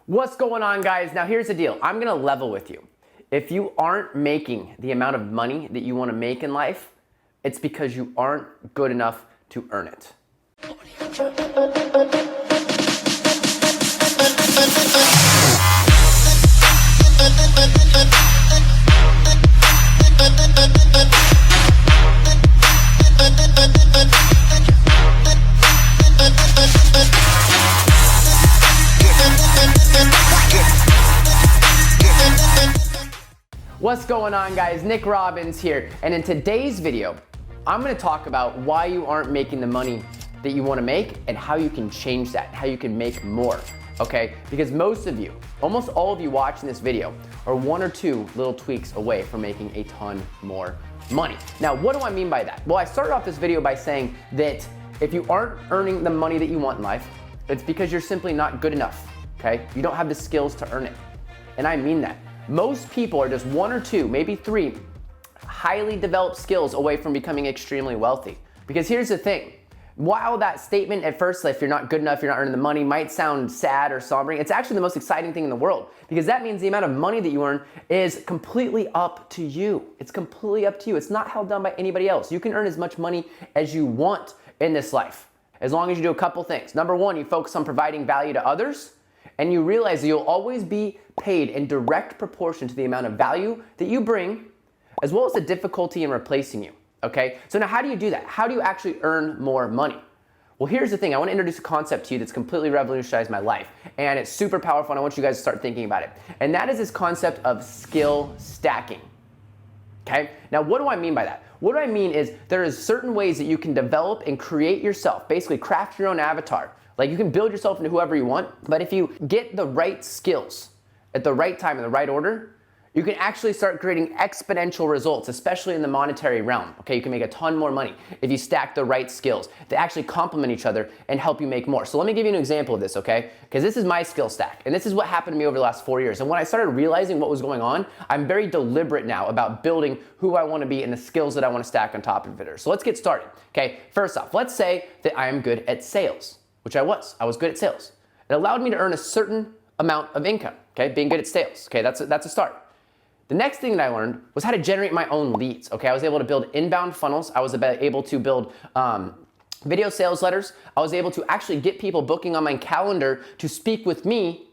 What's going on, guys? Now here's the deal. I'm gonna level with you. If you aren't making the amount of money that you wanna make in life, it's because you aren't good enough to earn it. What's going on, guys? Nick Robbins here, and in today's video, I'm gonna talk about why you aren't making the money that you wanna make and how you can change that, how you can make more, okay? Because most of you, almost all of you watching this video are one or two little tweaks away from making a ton more money. Now, what do I mean by that? Well, I started off this video by saying that if you aren't earning the money that you want in life, it's because you're simply not good enough, okay? You don't have the skills to earn it, and I mean that. Most people are just one or two, maybe three, highly developed skills away from becoming extremely wealthy. Because here's the thing, while that statement at first, if you're not good enough, you're not earning the money, might sound sad or sombering, it's actually the most exciting thing in the world, because that means the amount of money that you earn is completely up to you. It's completely up to you. It's not held down by anybody else. You can earn as much money as you want in this life, as long as you do a couple things. Number one, you focus on providing value to others, and you realize that you'll always be paid in direct proportion to the amount of value that you bring, as well as the difficulty in replacing you, okay? So now how do you do that? How do you actually earn more money? Well, here's the thing. I want to introduce a concept to you that's completely revolutionized my life, and it's super powerful, and I want you guys to start thinking about it. And that is this concept of skill stacking, okay? Now, what do I mean by that? What do I mean is there is certain ways that you can develop and create yourself, basically craft your own avatar. Like, you can build yourself into whoever you want, but if you get the right skills at the right time in the right order, you can actually start creating exponential results, especially in the monetary realm. Okay, you can make a ton more money if you stack the right skills that actually complement each other and help you make more. So let me give you an example of this, okay? Because this is my skill stack, and this is what happened to me over the last 4 years. And when I started realizing what was going on, I'm very deliberate now about building who I want to be and the skills that I want to stack on top of it. So let's get started, okay? First off, let's say that I am good at sales, which I was. I was good at sales. It allowed me to earn a certain amount of income, okay? Being good at sales, okay? That's a start. The next thing that I learned was how to generate my own leads, okay? I was able to build inbound funnels. I was able to build video sales letters. I was able to actually get people booking on my calendar to speak with me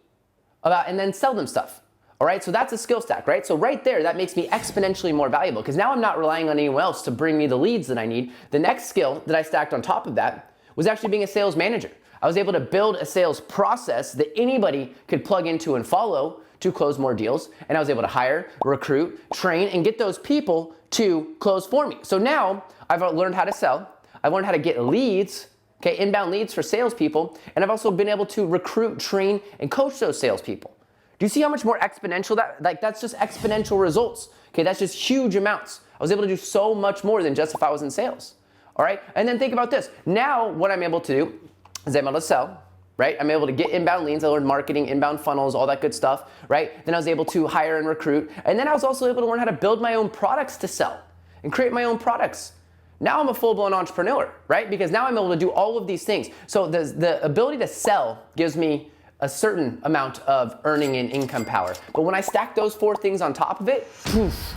about and then sell them stuff. All right, so that's a skill stack, right? So right there, that makes me exponentially more valuable because now I'm not relying on anyone else to bring me the leads that I need. The next skill that I stacked on top of that was actually being a sales manager. I was able to build a sales process that anybody could plug into and follow to close more deals. And I was able to hire, recruit, train, and get those people to close for me. So now I've learned how to sell. I've learned how to get leads, okay, inbound leads for salespeople. And I've also been able to recruit, train, and coach those salespeople. Do you see how much more exponential that's just exponential results. Okay, that's just huge amounts. I was able to do so much more than just if I was in sales. All right, and then think about this. Now what I'm able to do is I'm able to sell, right? I'm able to get inbound leads. I learned marketing, inbound funnels, all that good stuff, right? Then I was able to hire and recruit. And then I was also able to learn how to build my own products to sell and create my own products. Now I'm a full-blown entrepreneur, right? Because now I'm able to do all of these things. So the ability to sell gives me a certain amount of earning and income power. But when I stack those four things on top of it, poof,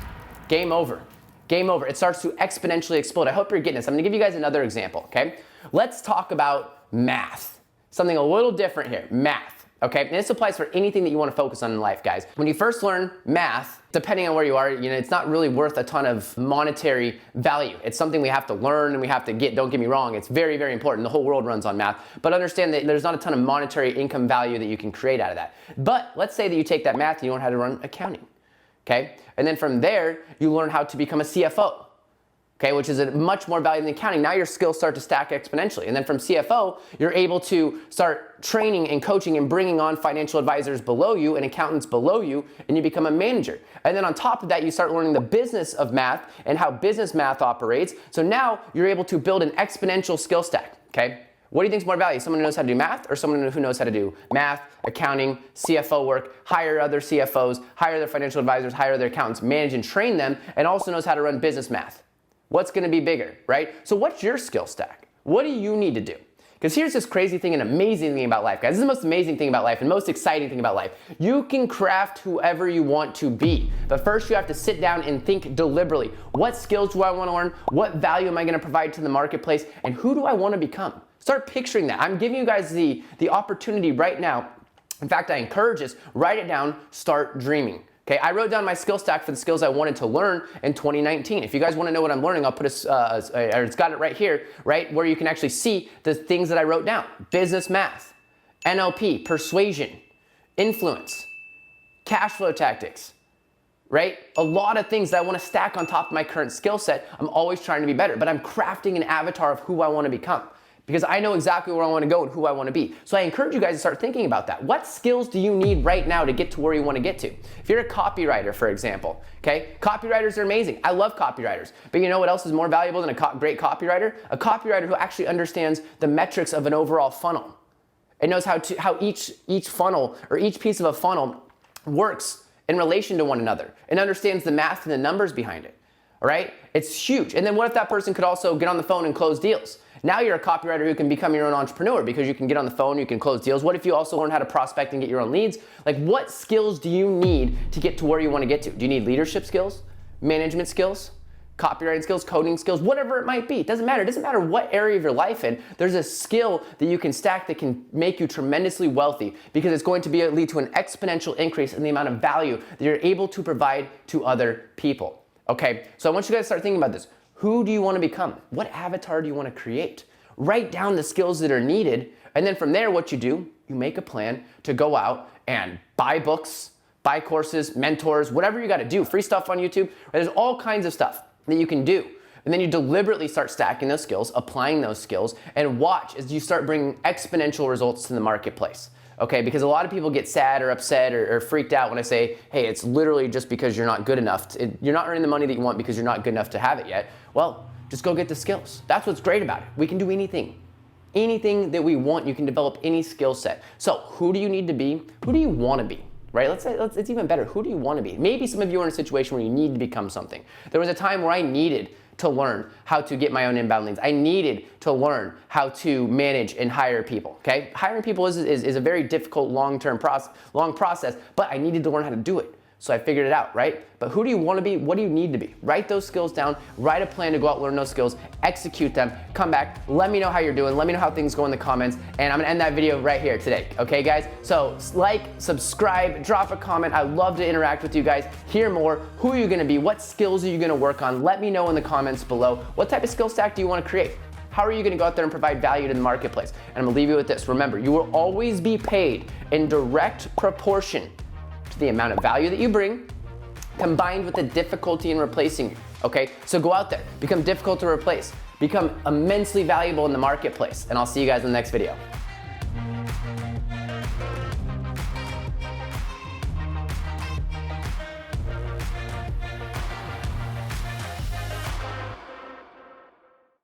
game over. Game over. It starts to exponentially explode. I hope you're getting this. I'm gonna give you guys another example, okay? Let's talk about math. Something a little different here, math, okay? And this applies for anything that you wanna focus on in life, guys. When you first learn math, depending on where you are, it's not really worth a ton of monetary value. It's something we have to learn and we have to get, don't get me wrong, it's very, very important. The whole world runs on math, but understand that there's not a ton of monetary income value that you can create out of that. But let's say that you take that math and you learn how to run accounting, okay? And then from there, you learn how to become a CFO. Okay, which is a much more value than accounting. Now your skills start to stack exponentially. And then from CFO, you're able to start training and coaching and bringing on financial advisors below you and accountants below you, and you become a manager. And then on top of that, you start learning the business of math and how business math operates. So now you're able to build an exponential skill stack, okay? What do you think is more value? Someone who knows how to do math or someone who knows how to do math, accounting, CFO work, hire other CFOs, hire their financial advisors, hire their accountants, manage and train them, and also knows how to run business math? What's gonna be bigger, right? So what's your skill stack? What do you need to do? Because here's this crazy thing and amazing thing about life, guys. This is the most amazing thing about life and most exciting thing about life. You can craft whoever you want to be. But first you have to sit down and think deliberately. What skills do I want to learn? What value am I going to provide to the marketplace? And who do I want to become? Start picturing that. I'm giving you guys the opportunity right now. In fact, I encourage this. Write it down. Start dreaming. Okay, I wrote down my skill stack for the skills I wanted to learn in 2019. If you guys want to know what I'm learning, I'll put it's got it right here, right, where you can actually see the things that I wrote down. Business math, NLP, persuasion, influence, cash flow tactics, right? A lot of things that I want to stack on top of my current skill set. I'm always trying to be better, but I'm crafting an avatar of who I want to become, because I know exactly where I want to go and who I want to be. So I encourage you guys to start thinking about that. What skills do you need right now to get to where you want to get to? If you're a copywriter, for example, okay? Copywriters are amazing. I love copywriters. But you know what else is more valuable than a great copywriter? A copywriter who actually understands the metrics of an overall funnel. It knows how each funnel or each piece of a funnel works in relation to one another and understands the math and the numbers behind it. All right? It's huge. And then what if that person could also get on the phone and close deals? Now you're a copywriter who can become your own entrepreneur because you can get on the phone, you can close deals. What if you also learn how to prospect and get your own leads? Like, what skills do you need to get to where you want to get to? Do you need leadership skills, management skills, copywriting skills, coding skills, whatever it might be? It doesn't matter. It doesn't matter what area of your life in. There's a skill that you can stack that can make you tremendously wealthy, because it's going to lead to an exponential increase in the amount of value that you're able to provide to other people. Okay, so I want you guys to start thinking about this. Who do you want to become? What avatar do you want to create? Write down the skills that are needed, and then from there, what you do, you make a plan to go out and buy books, buy courses, mentors, whatever you got to do, free stuff on YouTube. There's all kinds of stuff that you can do. And then you deliberately start stacking those skills, applying those skills, and watch as you start bringing exponential results to the marketplace. Okay, because a lot of people get sad or upset or freaked out when I say, hey, it's literally just because you're not good enough. You're not earning the money that you want because you're not good enough to have it yet. Well, just go get the skills. That's what's great about it. We can do anything. Anything that we want, you can develop any skill set. So who do you need to be? Who do you want to be? Right? It's even better. Who do you want to be? Maybe some of you are in a situation where you need to become something. There was a time where I needed to learn how to get my own inbound leads. I needed to learn how to manage and hire people, okay? Hiring people is a very difficult long process, but I needed to learn how to do it. So I figured it out, right? But who do you want to be? What do you need to be? Write those skills down, write a plan to go out, learn those skills, execute them, come back, let me know how you're doing, let me know how things go in the comments, and I'm gonna end that video right here today, okay guys? So like, subscribe, drop a comment. I love to interact with you guys, hear more. Who are you gonna be? What skills are you gonna work on? Let me know in the comments below. What type of skill stack do you wanna create? How are you gonna go out there and provide value to the marketplace? And I'm gonna leave you with this. Remember, you will always be paid in direct proportion to the amount of value that you bring, combined with the difficulty in replacing you, okay? So go out there, become difficult to replace, become immensely valuable in the marketplace, and I'll see you guys in the next video.